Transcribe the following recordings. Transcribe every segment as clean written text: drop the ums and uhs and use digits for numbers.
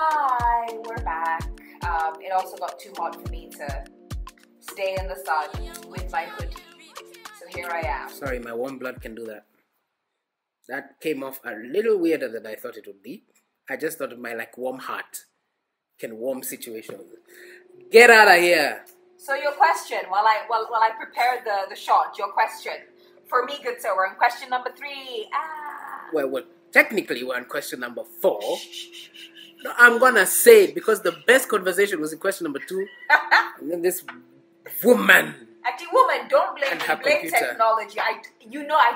Hi, we're back. It also got too hot for me to stay in the sun with my hoodie. So here I am. Sorry, my warm blood can do that. That came off a little weirder than I thought it would be. I just thought my warm heart can warm situations. Get out of here. So your question, while I prepared the shot, your question for me, good sir, we're on question number 3. Well, technically we're on question number 4. No, I'm gonna say it because the best conversation was in question number 2. And then this woman. Actually, woman, don't blame And me. her Blame computer. technology. I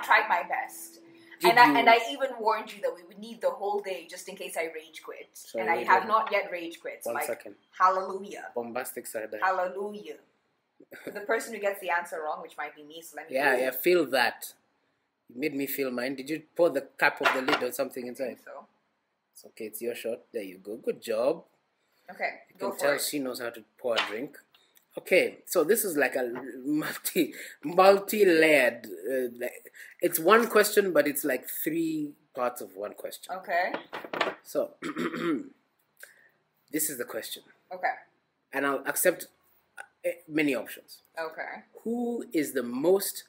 tried my best. And I even warned you that we would need the whole day just in case I rage quit. So and I have not yet rage quit. So 1 second. Hallelujah. Bombastic side. Hallelujah. For the person who gets the answer wrong, which might be me, so let me Yeah, feel that. You made me feel mine. Did you pour the cap of the lid or something inside? So. It's okay, it's your shot. There you go. Good job. Okay, You go can for tell it. she knows how to pour a drink. Okay, so this is like a multi-layered. It's one question, but it's like 3 parts of one question. Okay. So, this is the question. Okay. And I'll accept many options. Okay. Who is the most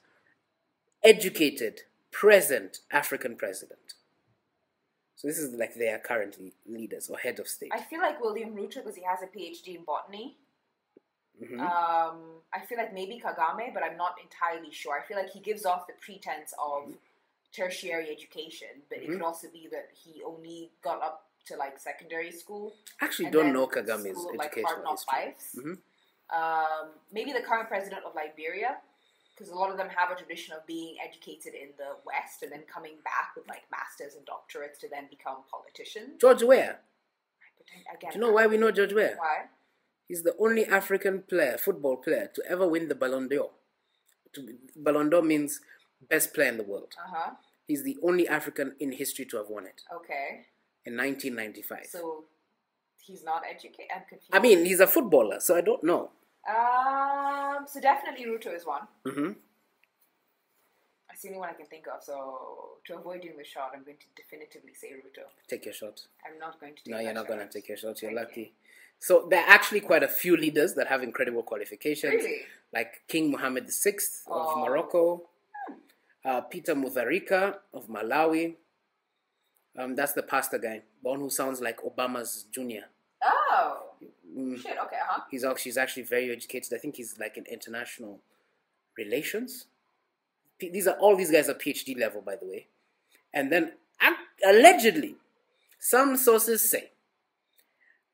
educated present African president? So this is like their current leaders or head of state. I feel like William Ruto because he has a PhD in botany. Mm-hmm. I feel like maybe Kagame, but I'm not entirely sure. I feel like he gives off the pretense of tertiary education, but it could also be that he only got up to secondary school. I actually and don't then know Kagame's school, educational Cardinal history. Fifes. Mm-hmm. Maybe the current president of Liberia, because a lot of them have a tradition of being educated in the West and then coming back with masters and doctorates to then become politicians. George Weah. Again, Do you know why we know George Weah? Why? He's the only African football player, to ever win the Ballon d'Or. Ballon d'Or means best player in the world. Uh-huh. He's the only African in history to have won it. Okay. In 1995. So he's not educated. I'm confused. I mean, he's a footballer, so I don't know. So definitely Ruto is one. Mm-hmm. That's the only one I can think of. So to avoid doing the shot, I'm going to definitively say Ruto. Take your shot. I'm not going to take No, that you're not shot. going to take your shot. You're Thank lucky. you. So there are actually quite a few leaders that have incredible qualifications. Really? Like King Mohammed VI of Morocco. Peter Mutharika of Malawi. That's the pastor guy. The one who sounds like Obama's junior. Oh. Shit, okay, uh-huh. She's actually very educated. I think he's in international relations. All these guys are PhD level, by the way. And then, allegedly, some sources say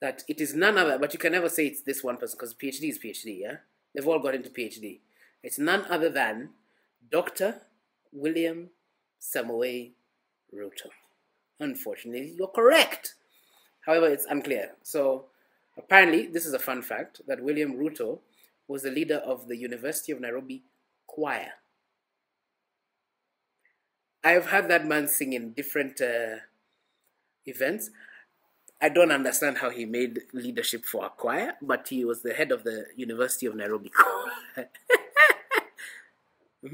that it is none other, but you can never say it's this one person because PhD is PhD, yeah? They've all got into PhD. It's none other than Dr. William Samoei Ruto. Unfortunately, you're correct. However, it's unclear. So, apparently, this is a fun fact, that William Ruto was the leader of the University of Nairobi choir. I've had that man sing in different events. I don't understand how he made leadership for a choir, but he was the head of the University of Nairobi choir. Mm-hmm. I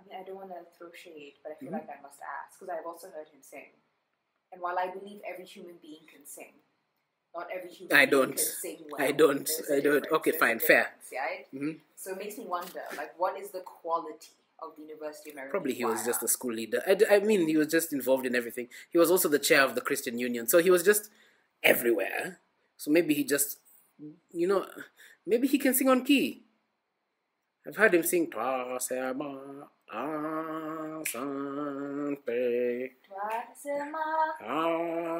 mean, I don't want to throw shade, but I feel like I must ask, because I've also heard him sing. And while I believe every human being can sing, not every human being can sing well. I don't. Okay, fine, fair. Right? Mm-hmm. So it makes me wonder, what is the quality of the University of Nairobi Probably he was choir? just a school leader. I mean, he was just involved in everything. He was also the chair of the Christian Union. So he was just everywhere. So maybe he just, maybe he can sing on key. I've heard him sing Trasema Asante Asante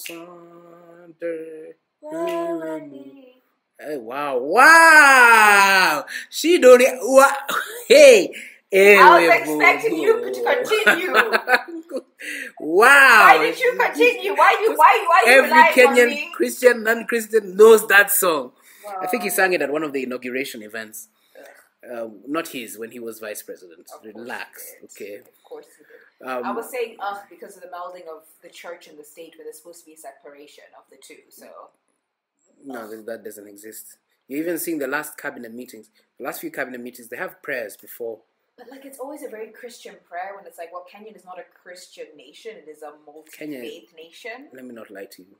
Asante. Hey, wow! She don't. Hey, I was expecting you to continue. Wow! Why did you continue? Why you Every relying on Kenyan me? Christian, non-Christian knows that song. Wow. I think he sang it at one of the inauguration events. Not his, when he was vice president. Relax, okay. Of course he did. I was saying because of the melding of the church and the state, where there's supposed to be a separation of the two. So no, that doesn't exist. You're even seeing the last cabinet meetings. The last few cabinet meetings, they have prayers before But like, it's always a very Christian prayer when it's like, well, Kenya is not a Christian nation; it is a multi-faith nation. Let me not lie to you.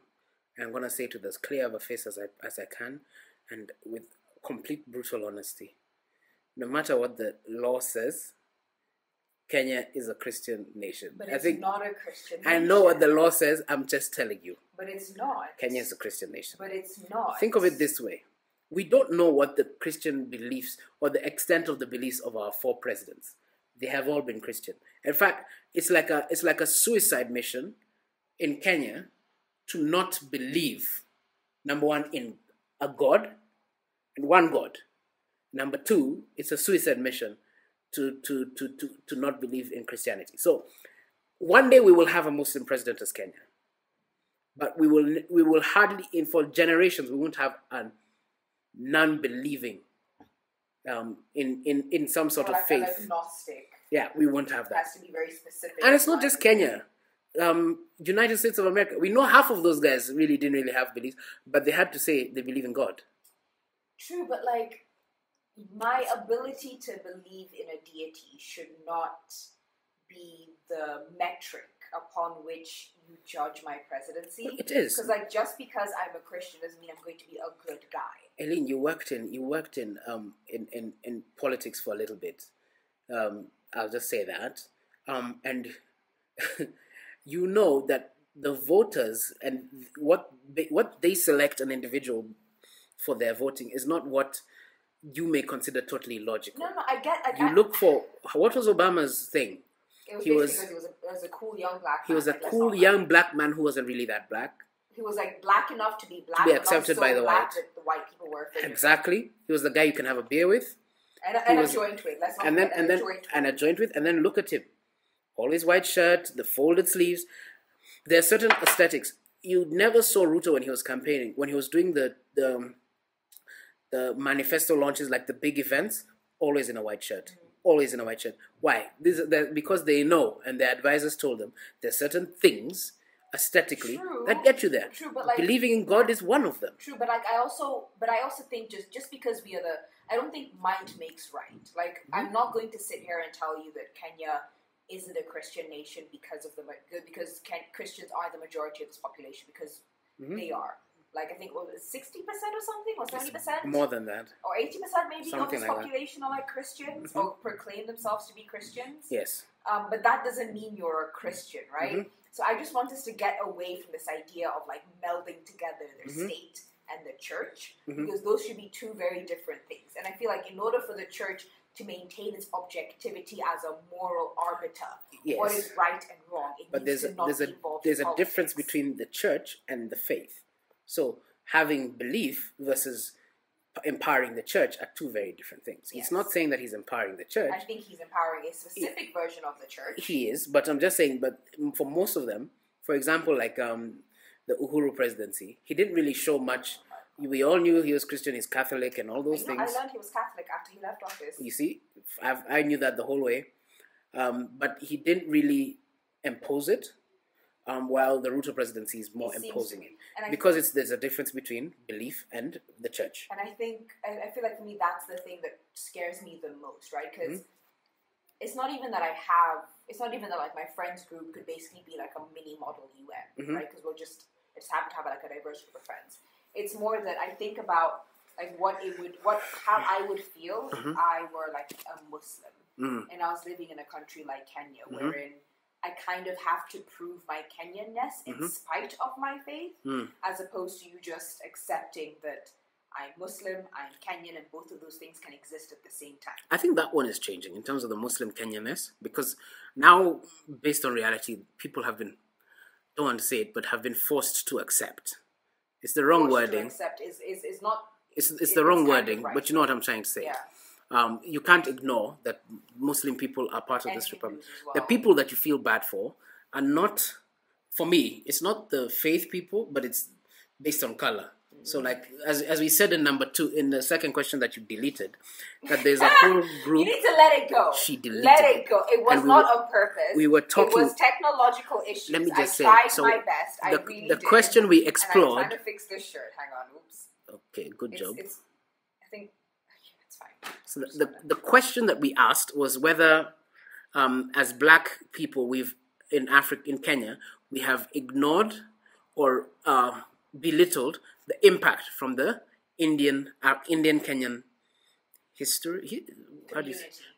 I'm gonna say to this clear of a face as I can, and with complete brutal honesty. No matter what the law says, Kenya is a Christian nation. But it's not a Christian nation. I know what the law says. I'm just telling you. But it's not. Kenya is a Christian nation. But it's not. Think of it this way. We don't know what the Christian beliefs or the extent of the beliefs of our 4 presidents. They have all been Christian. In fact, it's like a suicide mission in Kenya to not believe, number one, in a God and one God. Number 2, it's a suicide mission to not believe in Christianity. So one day we will have a Muslim president as Kenya. But we will hardly, for generations, we won't have an non-believing in some sort of faith. Like agnostic. Yeah, we won't have that. It has to be very specific. And it's not just Kenya. United States of America. We know half of those guys really didn't really have beliefs, but they had to say they believe in God. True, but like, my ability to believe in a deity should not be the metric upon which you judge my presidency. Well, it is. Because like, just because I'm a Christian doesn't mean I'm going to be a good guy. Aileen, you worked in politics for a little bit. I'll just say that. And you know that the voters and what they select an individual for their voting is not what you may consider totally logical. No, I get. You look for, what was Obama's thing? He was a cool young black man. He was a cool young black man who wasn't really that black. He was like black enough to be black, to be accepted by the white. That the white people were. Exactly. He was the guy you can have a beer with. And a joint with. Let's not a joint with. And then look at him. Always white shirt, the folded sleeves. There are certain aesthetics. You never saw Ruto when he was campaigning, when he was doing the manifesto launches, like the big events, always in a white shirt. Mm-hmm. Always in a white shirt. Why? Because they know, and their advisors told them, there's certain things aesthetically that get you there. True, but like, believing in God is one of them. True, but like I also think just because we are I don't think might makes right. Like, I'm not going to sit here and tell you that Kenya isn't a Christian nation because Christians are the majority of this population, because they are. Like, I think, 60% or something, or 70%? More than that. Or 80% maybe of this population are like Christians, or proclaim themselves to be Christians. Yes. But that doesn't mean you're a Christian, right? Mm-hmm. So I just want us to get away from this idea of like melding together the state and the church, because those should be two very different things. And I feel like in order for the church to maintain its objectivity as a moral arbiter, what is right and wrong, there's a difference between the church and the faith. So having belief versus empowering the church are two very different things. Yes. It's not saying that he's empowering the church. I think he's empowering a specific version of the church. He is, but I'm just saying, but for most of them, for example, like the Uhuru presidency, he didn't really show much. We all knew he was Christian, he's Catholic and all those things. I learned he was Catholic after he left office. You see, I knew that the whole way. But he didn't really impose it. While the Ruto presidency is more imposing it. Because there's a difference between belief and the church. And I feel like for me, that's the thing that scares me the most, right? Because it's not even that like my friends group could basically be like a mini model UN, right? Because I just happen to have like a diverse group of friends. It's more that I think about like how I would feel if I were like a Muslim and I was living in a country like Kenya, wherein I kind of have to prove my Kenyanness in spite of my faith, as opposed to you just accepting that I'm Muslim, I'm Kenyan, and both of those things can exist at the same time. I think that one is changing in terms of the Muslim Kenyanness, because now, based on reality, people have been, don't want to say it, but have been forced to accept. It's the wrong wording. To accept is not. It's the wrong wording, right. But you know what I'm trying to say. Yeah. You can't ignore that Muslim people are part of this republic. Well. The people that you feel bad for are not, for me, it's not the faith people, but it's based on color. So like, as we said in number 2, in the second question that you deleted, that there's a whole group. You need to let it go. She deleted Let it go. It was not on purpose. We were talking. It was technological issues. Let me just say. I tried so my best. I really the did. question we explored. And I'm trying to fix this shirt. Hang on. Oops. Okay, good job. I think it's fine. So the question that we asked was whether, as Black people, in Kenya, we have ignored or belittled the impact from the Indian Kenyan history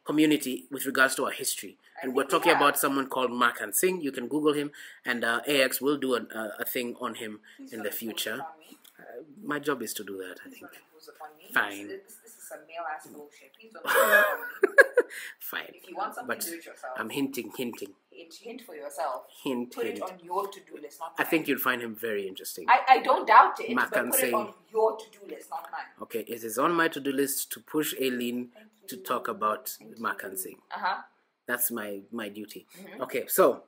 community with regards to our history. And we're talking about someone called Makan Singh. You can Google him, and AX will do a thing on him in the future. My job is to do that, I think. Fine. This is some male ass bullshit. Please don't do it. Fine. If you want something, do it yourself. I'm hinting. Hint for yourself. Put it on your to-do list, not mine. I think you'd find him very interesting. I don't doubt it, but put Singh. it on your to-do list, not mine. Okay, it is on my to-do list to push Aileen to talk about Makan Singh. That's my duty. Mm-hmm. Okay, so,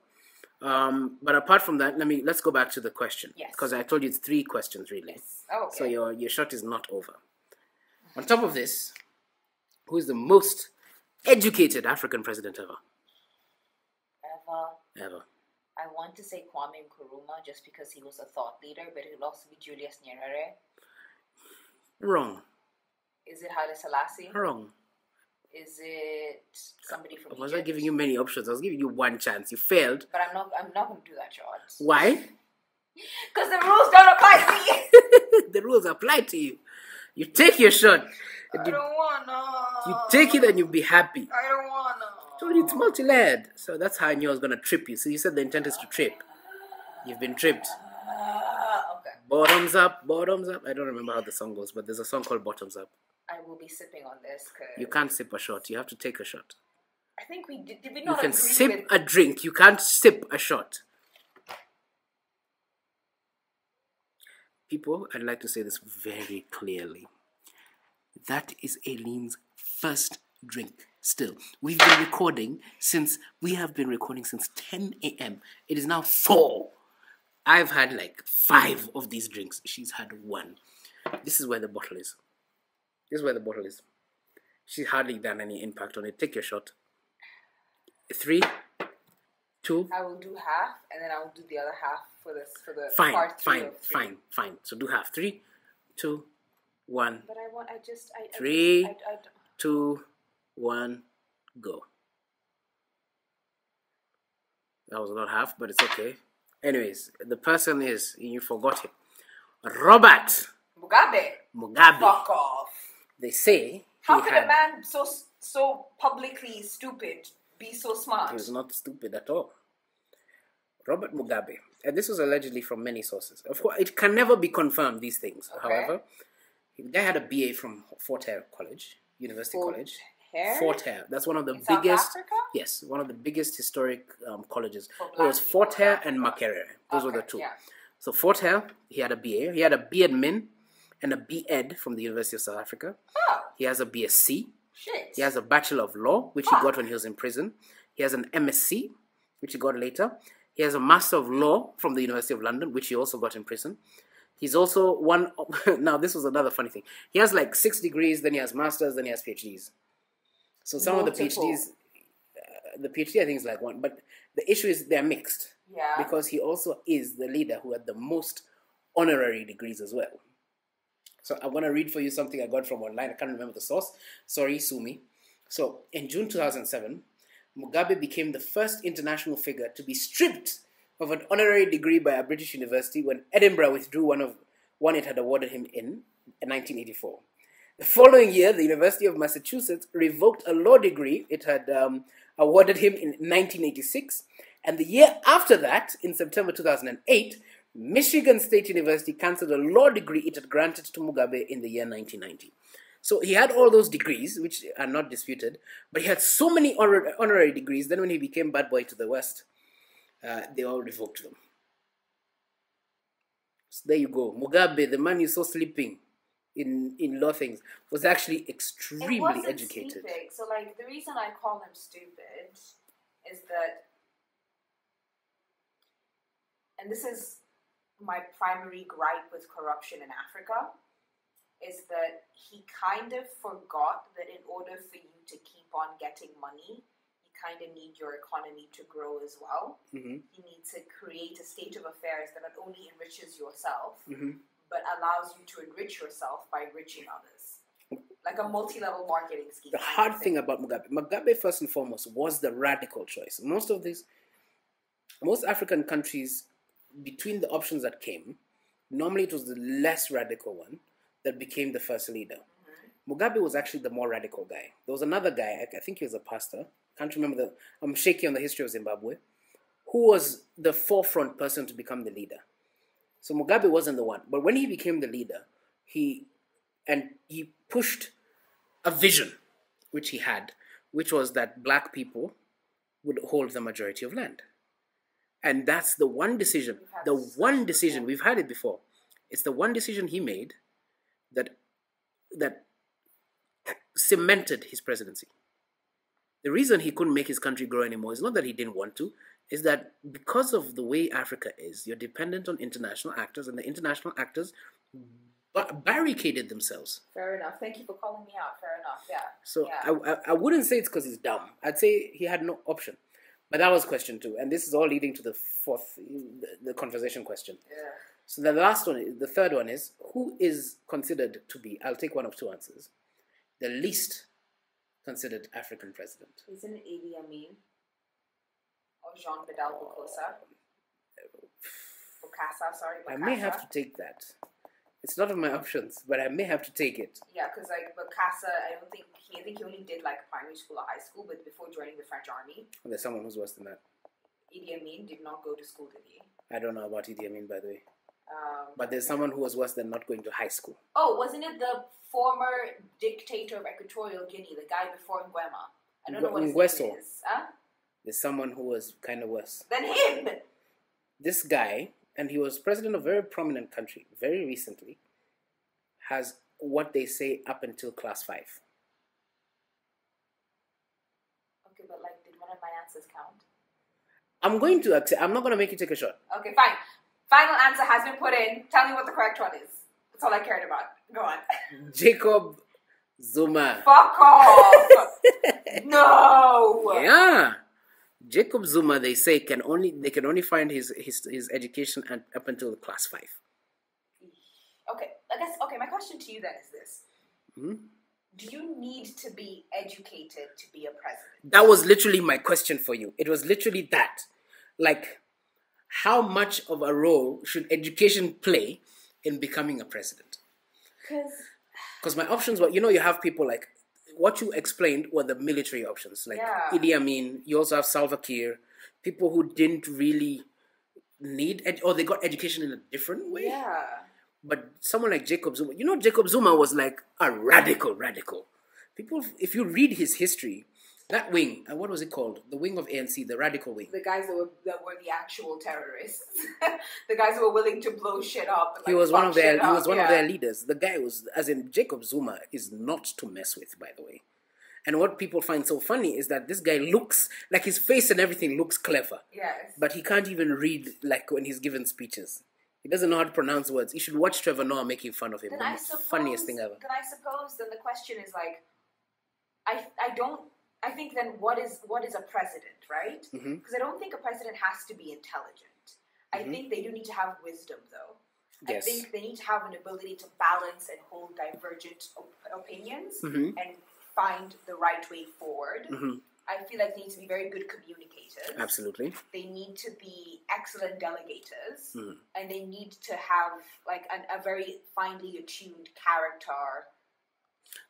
but apart from that, let's go back to the question. Yes. Because I told you it's 3 questions, really. Yes. Oh, okay. So your shot is not over. On top of this, who is the most educated African president ever? Ever. I want to say Kwame Nkrumah just because he was a thought leader, but it will also be Julius Nyerere. Wrong. Is it Haile Selassie? Wrong. Is it somebody from Egypt? Was I giving you many options? I was giving you one chance. You failed. But I'm not going to do that, George. Why? Because the rules don't apply to you. The rules apply to you. You take your shot. I don't wanna. You take it and you'll be happy. I don't wanna. It's multi-layered. So that's how I knew I was going to trip you. So you said the intent is to trip. You've been tripped. Okay. Bottoms up. I don't remember how the song goes, but there's a song called Bottoms Up. I will be sipping on this. You can't sip a shot. You have to take a shot. I think we did we You not can agree sip with... a drink. You can't sip a shot. People, I'd like to say this very clearly. That is Aileen's first drink. Still, we have been recording since 10 a.m. It is now 4. I've had like 5 of these drinks. She's had 1. This is where the bottle is. She's hardly done any impact on it. Take your shot. 3, 2. I will do half, and then I will do the other half for the part 3 of 3. Fine. So do half. 3, 2, 1. But I 3, 2, 1, go. That was not half, but it's okay. Anyways, the person is, you forgot him, Robert Mugabe. Fuck off. They say how could a man so publicly stupid be so smart? He was not stupid at all. Robert Mugabe, and this was allegedly from many sources. Of course, it can never be confirmed, these things. Okay. However, the guy had a BA from Fort Hare College, University College. Fort Hare. That's one of the biggest. South Africa? Yes, one of the biggest historic colleges. It was Fort Hare and Makerere. Those were the 2. Yeah. So Fort Hare, he had a BA. He had a B.Admin and a B.Ed from the University of South Africa. Oh. He has a BSc. Shit. He has a Bachelor of Law, which he got when he was in prison. He has an MSc, which he got later. He has a Master of Law from the University of London, which he also got in prison. He's also one... Now, this was another funny thing. He has like 6 degrees, then he has Masters, then he has PhDs. So some of the PhDs... the PhD, I think, is like 1. But the issue is they're mixed. Yeah. Because he also is the leader who had the most honorary degrees as well. So I'm going to read for you something I got from online. I can't remember the source. Sorry, sue me. So in June 2007, Mugabe became the first international figure to be stripped of an honorary degree by a British university when Edinburgh withdrew one it had awarded him in 1984. The following year, the University of Massachusetts revoked a law degree it had awarded him in 1986. And the year after that, in September 2008, Michigan State University cancelled a law degree it had granted to Mugabe in the year 1990. So he had all those degrees, which are not disputed, but he had so many honorary degrees, then when he became bad boy to the West, they all revoked them. So there you go. Mugabe, the man you saw sleeping in law things, was actually extremely educated. Sleeping. So, like, the reason I call him stupid is that, and this is my primary gripe with corruption in Africa, is that he kind of forgot that in order for you to keep on getting money, you kind of need your economy to grow as well. Mm-hmm. You need to create a state of affairs that not only enriches yourself, but allows you to enrich yourself by enriching others. like a multi-level marketing scheme. The hard thing about Mugabe first and foremost was the radical choice. Most African countries, between the options that came, normally it was the less radical one that became the first leader. Mugabe was actually the more radical guy. There was another guy, I think he was a pastor, can't remember I'm shaky on the history of Zimbabwe, who was the forefront person to become the leader. So Mugabe wasn't the one. But when he became the leader, he pushed a vision, which he had, which was that black people would hold the majority of land. And that's the one decision, we've had it before. It's the one decision he made that cemented his presidency. The reason he couldn't make his country grow anymore is not that he didn't want to, is that because of the way Africa is, you're dependent on international actors, and the international actors barricaded themselves. Fair enough. Thank you for calling me out. Fair enough. Yeah. So I wouldn't say it's because he's dumb. I'd say he had no option. But that was question 2, and this is all leading to the conversation question. Yeah. So the third one is, who is considered to be, I'll take one of 2 answers, the least considered African president? Isn't it Idi Amin? Or Jean Bedel Bokassa? Bokassa. I may have to take that. It's not on my options, but I may have to take it. Yeah, because like Bokassa, I think he only did like primary school or high school, but before joining the French army. There's someone who's worse than that. Idi Amin did not go to school, did he? I don't know about Idi Amin, by the way. But there's someone who was worse than not going to high school. Oh, wasn't it the former dictator of Equatorial Guinea, the guy before Nguema? I don't know what his name is. Huh? There's someone who was kind of worse than him. This guy, and he was president of a very prominent country very recently, has what they say up until class 5. Okay, but like, did one of my answers count? I'm going to accept. I'm not going to make you take a shot. Okay, fine. Final answer has been put in. Tell me what the correct one is. That's all I cared about. Go on. Jacob Zuma. Fuck off. No. Yeah. Jacob Zuma, they say, they can only find his education up until class 5. Okay, my question to you then is this. Do you need to be educated to be a president? That was literally my question for you. It was literally that. Like, how much of a role should education play in becoming a president? Because my options were, you have people like, what you explained were the military options, like Idi Amin. You also have Salva Kiir, people who didn't really need, or they got education in a different way. Yeah. But someone like Jacob Zuma, Jacob Zuma was like a radical. People, if you read his history, that wing, what was it called? The wing of ANC, the radical wing. The guys that were the actual terrorists. The guys who were willing to blow shit up. And, he was one of their leaders. The guy was, as in Jacob Zuma, is not to mess with, by the way. And what people find so funny is that this guy looks, like his face and everything looks clever. Yes. But he can't even read, like, when he's given speeches. He doesn't know how to pronounce words. You should watch Trevor Noah making fun of him. Then Funniest thing ever. Then I suppose then the question is like, I think then what is a president, right? Because I don't think a president has to be intelligent. I think they do need to have wisdom, though. Yes. I think they need to have an ability to balance and hold divergent opinions and find the right way forward. I feel like they need to be very good communicators. Absolutely. They need to be excellent delegators. And they need to have like a very finely attuned character.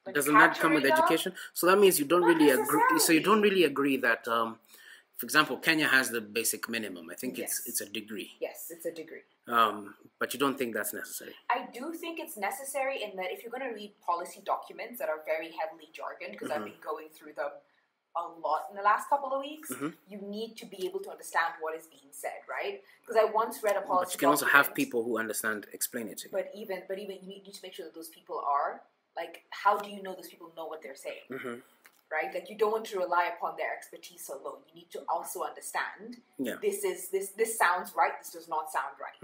Like doesn't that come with education? So that means you don't really agree. So you don't really agree that, for example, Kenya has the basic minimum. I think it's a degree. Yes, it's a degree. But you don't think that's necessary? I do think it's necessary in that if you're going to read policy documents that are very heavily jargoned, because I've been going through them a lot in the last couple of weeks, you need to be able to understand what is being said, right? Because I once read a policy. But you can also have people who explain it to you. But even you need to make sure that those people are. Like, how do you know those people know what they're saying? Right? Like, you don't want to rely upon their expertise alone. You need to also understand, this sounds right, this does not sound right.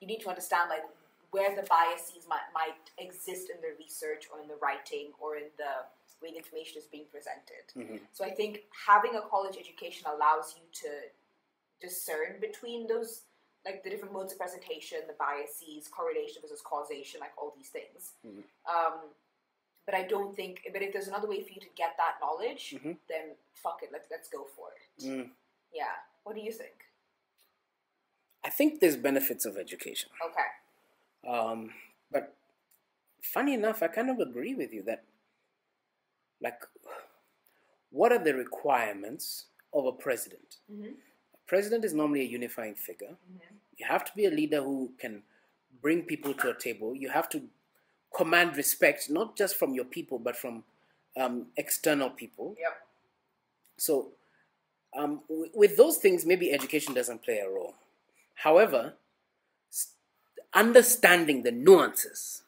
You need to understand, like, where the biases might exist in the research or in the writing or in the way the information is being presented. So I think having a college education allows you to discern between those, like, the different modes of presentation, the biases, correlation versus causation, like, all these things. But I don't think. But if there's another way for you to get that knowledge, then fuck it. Let's go for it. Yeah. What do you think? I think there's benefits of education. Okay. But funny enough, I kind of agree with you that, like, what are the requirements of a president? A president is normally a unifying figure. You have to be a leader who can bring people to a table. You have to command respect, not just from your people, but from external people. Yep. So, with those things, maybe education doesn't play a role. However, understanding the nuances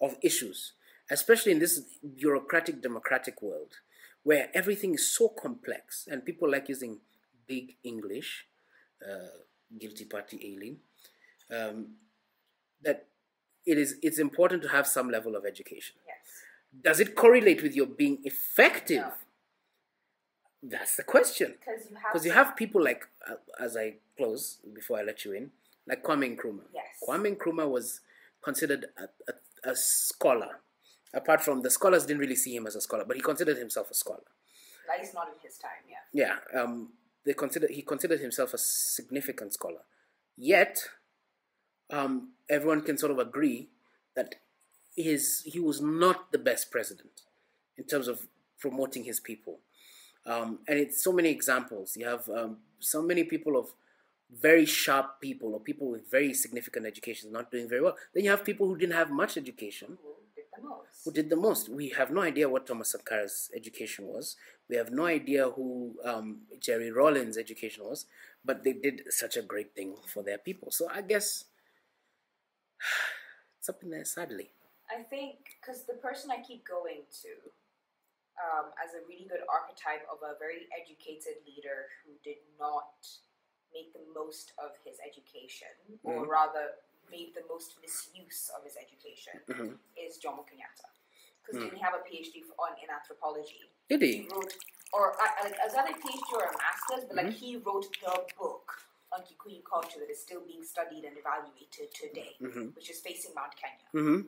of issues, especially in this bureaucratic, democratic world, where everything is so complex, and people like using big English, guilty party Aileen, that it's important to have some level of education. Yes. Does it correlate with your being effective? No. That's the question. Because you have people like, as I close, before I let you in, like Kwame Nkrumah. Yes. Kwame Nkrumah was considered a scholar. Apart from, the scholars didn't really see him as a scholar, but he considered himself a scholar. At least not in his time, yeah. Yeah. He considered himself a significant scholar. Yet, everyone can sort of agree that he was not the best president in terms of promoting his people. And it's so many examples. You have so many people of very sharp people, or people with very significant education not doing very well. Then you have people who didn't have much education. Who did the most. We have no idea what Thomas Sankara's education was. We have no idea who Jerry Rawlins' education was. But they did such a great thing for their people. So I guess it's up in there, sadly. I think, because the person I keep going to as a really good archetype of a very educated leader who did not make the most of his education, or rather made the most misuse of his education, is Jomo Kenyatta. Because didn't he have a PhD in anthropology? Did he? Wrote, or is that a PhD or a master's? But he wrote the book on Kikuyu culture that is still being studied and evaluated today, which is Facing Mount Kenya.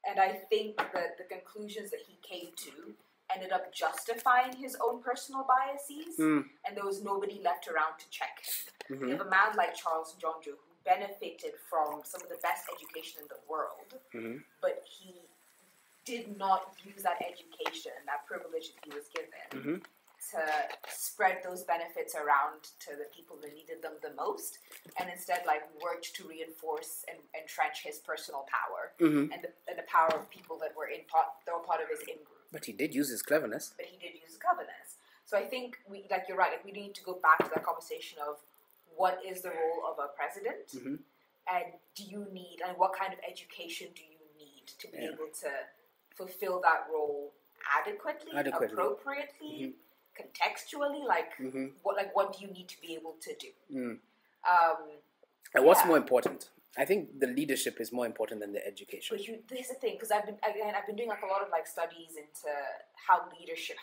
And I think that the conclusions that he came to ended up justifying his own personal biases, and there was nobody left around to check him. You have a man like Charles Njonjo who benefited from some of the best education in the world, but he did not use that education, that privilege that he was given, to spread those benefits around to the people that needed them the most, and instead worked to reinforce and entrench his personal power and the power of people that were part of his in-group. But he did use his cleverness. So I think you're right. We need to go back to that conversation of what is the role of a president, and do you need, and what kind of education do you need to be able to fulfill that role adequately? Appropriately. Contextually, what do you need to be able to do? And what's more important? I think the leadership is more important than the education. But here's the thing, because I've been doing a lot of studies into how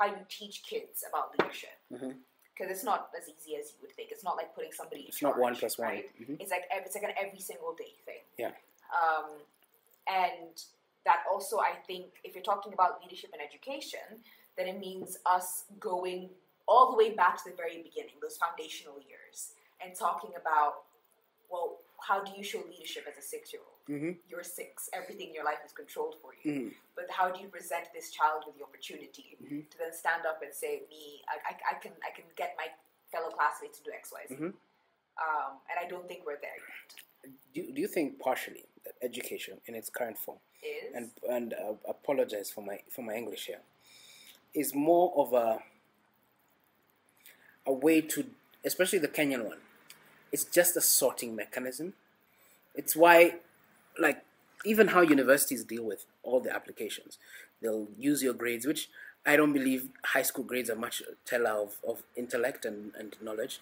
you teach kids about leadership. Because it's not as easy as you would think. It's not like putting somebody in charge. It's not 1+1. Right? It's an every single day thing. Yeah. And that also, I think, if you're talking about leadership and education, then it means us going all the way back to the very beginning, those foundational years, and talking about, well, how do you show leadership as a 6-year-old? You're 6. Everything in your life is controlled for you. But how do you present this child with the opportunity to then stand up and say, I can get my fellow classmates to do X, Y, Z. And I don't think we're there yet. Do you think partially that education in its current form is, and apologize for my English here, is more of a way to, especially the Kenyan one, it's just a sorting mechanism. It's why, even how universities deal with all the applications, they'll use your grades, which I don't believe high school grades are much teller of intellect and knowledge,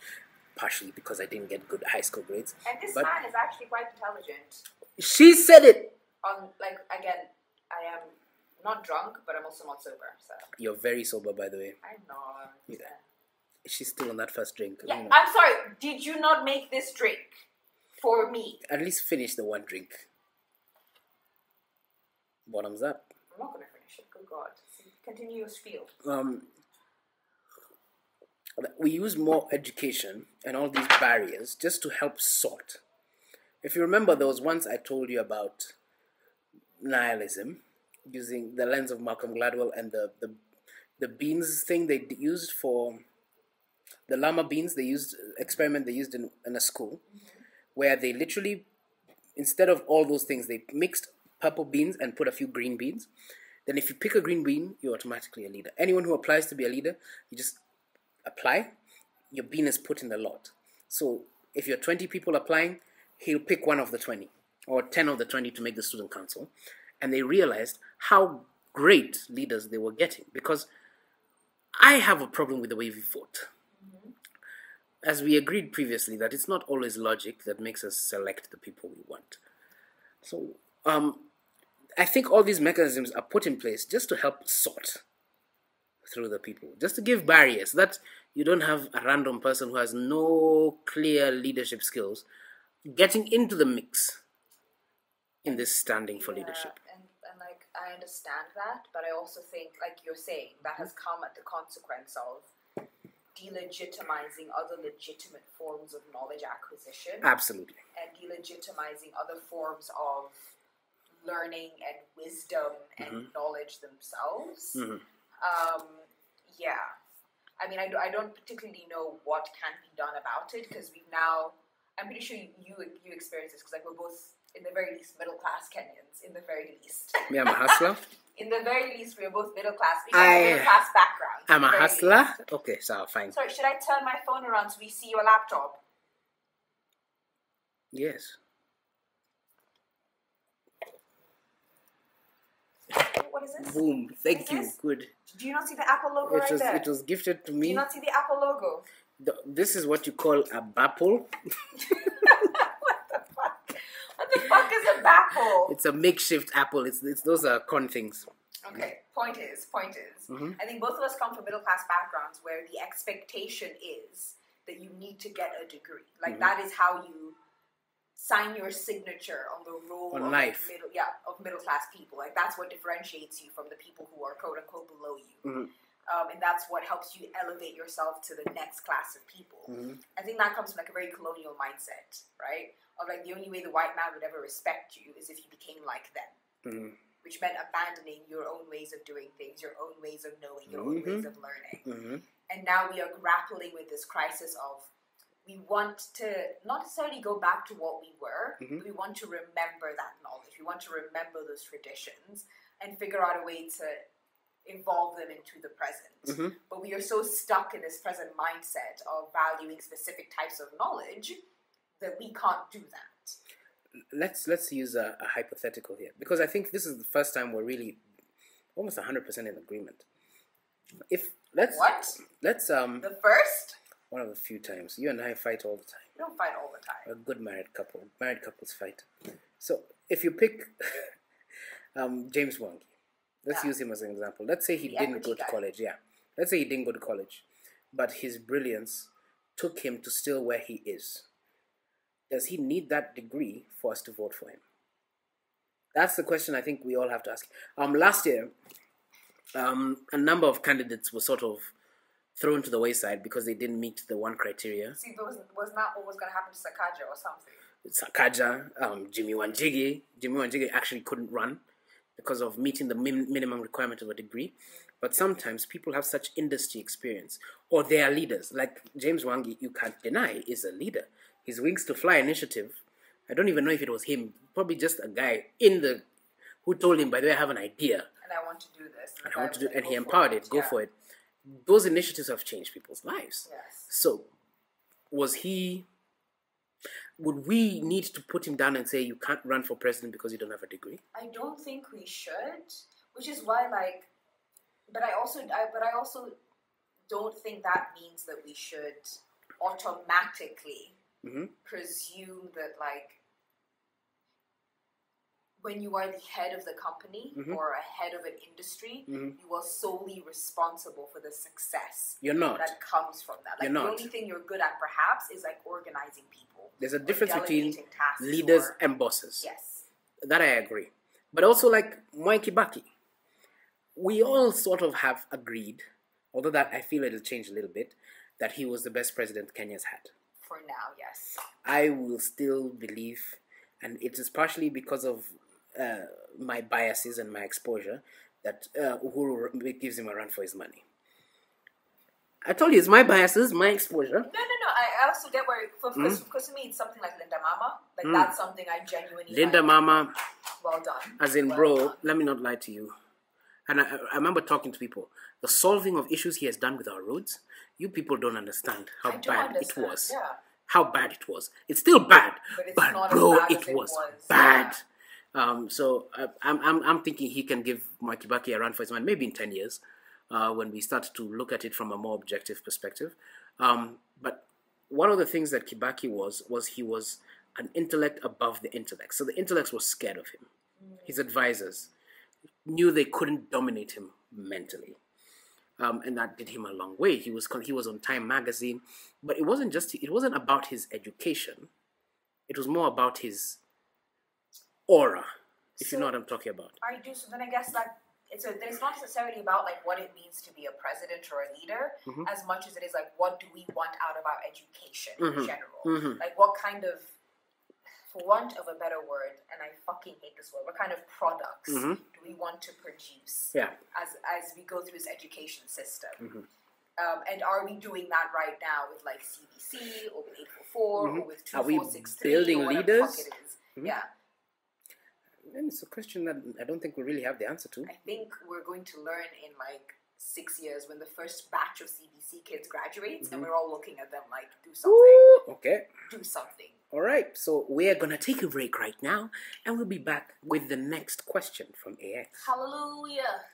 partially because I didn't get good high school grades. And this man is actually quite intelligent. She said it! Again, I am not drunk, but I'm also not sober, so. You're very sober, by the way. I'm not. Yeah. She's still on that first drink. Yeah, I'm sorry. Did you not make this drink for me? At least finish the one drink. Bottoms up. I'm not going to finish it. Good God. Continue your spiel. We use more education and all these barriers just to help sort. If you remember, there was once I told you about nihilism, using the lens of Malcolm Gladwell and the beans thing they used for the llama beans. They used experiment they used in a school, where they literally, instead of all those things, they mixed purple beans and put a few green beans. Then if you pick a green bean, you're automatically a leader. Anyone who applies to be a leader, you just apply, your bean is put in the lot. So if you're 20 people applying, he'll pick one of the 20 or 10 of the 20 to make the student council. And they realized how great leaders they were getting, because I have a problem with the way we vote. As we agreed previously, that it's not always logic that makes us select the people we want. So I think all these mechanisms are put in place just to help sort through the people, just to give barriers, that you don't have a random person who has no clear leadership skills getting into the mix in this standing for leadership. And like, I understand that, but I also think, like you're saying, that has come at the consequence of delegitimizing other legitimate forms of knowledge acquisition. Absolutely. And delegitimizing other forms of learning and wisdom and knowledge themselves. Yeah. I mean, I don't particularly know what can be done about it, because we've now, I'm pretty sure you experience this, because like we're both, in the very least, middle-class Kenyans, in the very least. Me, I'm a hustler. In the very least, we're both middle-class, middle-class backgrounds. I'm a hustler? Okay, so fine. Sorry, should I turn my phone around so we see your laptop? Yes. What is this? Boom. Thank you. Good. Do you not see the Apple logo right there? It was gifted to me. Do you not see the Apple logo? This is what you call a bapple. What the fuck is a bapple? It's a makeshift apple. It's those are corn things. Okay, point is, I think both of us come from middle class backgrounds where the expectation is that you need to get a degree. Like that is how you sign your signature on the roll of middle class people. Like that's what differentiates you from the people who are quote unquote below you. And that's what helps you elevate yourself to the next class of people. I think that comes from like a very colonial mindset, right? Of like the only way the white man would ever respect you is if you became like them. Which meant abandoning your own ways of doing things, your own ways of knowing, your own ways of learning. And now we are grappling with this crisis of, we want to not necessarily go back to what we were, but we want to remember that knowledge. We want to remember those traditions and figure out a way to evolve them into the present. But we are so stuck in this present mindset of valuing specific types of knowledge that we can't do that. Let's use a hypothetical here, because I think this is the first time we're really almost 100% in agreement. The first? One of the few times. You and I fight all the time. We don't fight all the time. We're a good married couple. Married couples fight. So if you pick James Wangi, let's use him as an example. Let's say he didn't go to college. Yeah. Let's say he didn't go to college, but his brilliance took him to still where he is. Does he need that degree for us to vote for him? That's the question I think we all have to ask. Last year, a number of candidates were sort of thrown to the wayside because they didn't meet the one criteria. See, was not what was going to happen to Sakaja or something. Sakaja, Jimmy Wanjigi. Jimmy Wanjigi actually couldn't run because of meeting the minimum requirement of a degree. But sometimes people have such industry experience, or they are leaders. Like James Wangi, you can't deny, is a leader. His Wings to Fly initiative, I don't even know if it was him, probably just a guy who told him, by the way, I have an idea. And I want to do this. And he empowered it. Go for it. Those initiatives have changed people's lives. Yes. So, would we need to put him down and say, you can't run for president because you don't have a degree? I don't think we should, which is why, but I also don't think that means that we should automatically presume that, when you are the head of the company or a head of an industry, you are solely responsible for the success that comes from that. Like, the only thing you're good at, perhaps, is organizing people. There's a difference between leaders and bosses. Yes. That I agree. But also, Mwai Kibaki. we all sort of have agreed, although that I feel it'll change a little bit, that he was the best president Kenya's had. For now, yes. I will still believe, and it is partially because of my biases and my exposure, that Uhuru gives him a run for his money. I told you, it's my biases, my exposure. No. I also get where, because to me, it's something like Linda Mama. Like, that's something I genuinely Linda Mama. Well done. As in, well bro, done. let me not lie to you. And I remember talking to people. The solving of issues he has done with our roads, you people don't understand how bad it was. Yeah. How bad it was. It's still bad. But it's but not bro, as bad it as it was was. bad. So I'm thinking he can give Mwai Kibaki a run for his money, maybe in 10 years, when we start to look at it from a more objective perspective. But one of the things that Kibaki was he was an intellect above the intellect. So the intellects were scared of him. His advisors knew they couldn't dominate him mentally. And that did him a long way. He was on Time magazine, but it wasn't about his education. It was more about his aura, if you know what I'm talking about. I do. So then I guess that it's not necessarily about like what it means to be a president or a leader, as much as it is like what do we want out of our education in general. Like what kind of, for want of a better word, and I fucking hate this word, what kind of products do we want to produce as we go through this education system? And are we doing that right now with like CBC or with 844 or with 2463 building or whatever leaders? the fuck it is? Yeah. And it's a question that I don't think we really have the answer to. I think we're going to learn in like 6 years when the first batch of CBC kids graduates, and we're all looking at them like, do something. Ooh, okay. Do something. All right. So we're going to take a break right now, and we'll be back with the next question from AX. Hallelujah.